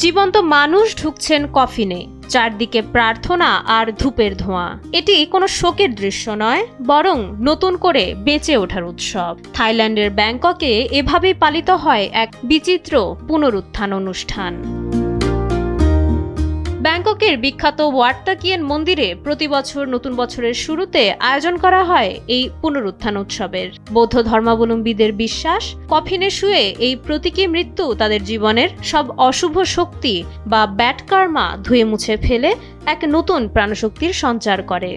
জীবন্ত মানুষ ঢুকছেন কফিনে, চারদিকে প্রার্থনা আর ধূপের ধোঁয়া। এটি কোনো শোকের দৃশ্য নয়, বরং নতুন করে বেঁচে ওঠার উৎসব। থাইল্যান্ডের ব্যাংককে এভাবেই পালিত হয় এক বিচিত্র পুনরুত্থান অনুষ্ঠান। ব্যাংককের বিখ্যাত ওয়াট তা কিয়েন মন্দিরে প্রতি বছর নতুন বছরের শুরুতে আয়োজন করা হয় এই পুনরুত্থান উৎসবের। বৌদ্ধ ধর্মাবলম্বীদের বিশ্বাস, কফিনে শুয়ে এই প্রতীকী মৃত্যু তাদের জীবনের সব অশুভ শক্তি বা ব্যাড কার্মা ধুয়ে মুছে ফেলে এক নতুন প্রাণশক্তির সঞ্চার করে।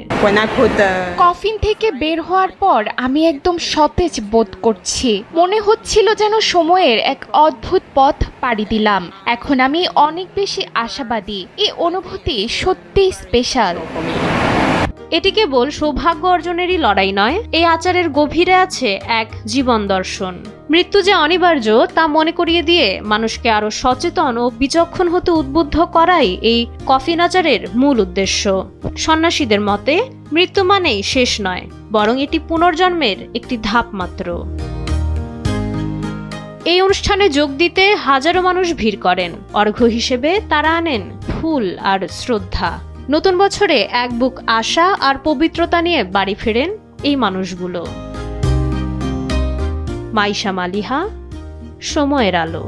কফিন থেকে বের হওয়ার পর আমি একদম সতেজ বোধ করছি। মনে হচ্ছিল যেন সময়ের এক অদ্ভুত পথ পাড়ি দিলাম। এখন আমি অনেক বেশি আশাবাদী। এই অনুভূতি সত্যি স্পেশাল। এটি কেবল সৌভাগ্য অর্জনেরই লড়াই নয়, এই আচারের গভীরে আছে এক জীবন দর্শন। মৃত্যু যে অনিবার্য তা মনে করিয়ে দিয়ে মানুষকে আরো সচেতন ও বিচক্ষণ হতে উদ্বুদ্ধ করাই এই কফিন আচারের মূল উদ্দেশ্য। সন্ন্যাসীদের মতে মৃত্যু মানেই শেষ নয়, বরং এটি পুনর্জন্মের একটি ধাপ মাত্র। এই অনুষ্ঠানে যোগ দিতে হাজারো মানুষ ভিড় করেন। অর্ঘ্য হিসেবে তারা আনেন ফুল আর শ্রদ্ধা। নতুন বছরে এক বুক আশা আর পবিত্রতা নিয়ে বাড়ি ফেরেন এই মানুষগুলো। মাইশা মালিহা, সময়ের আলো।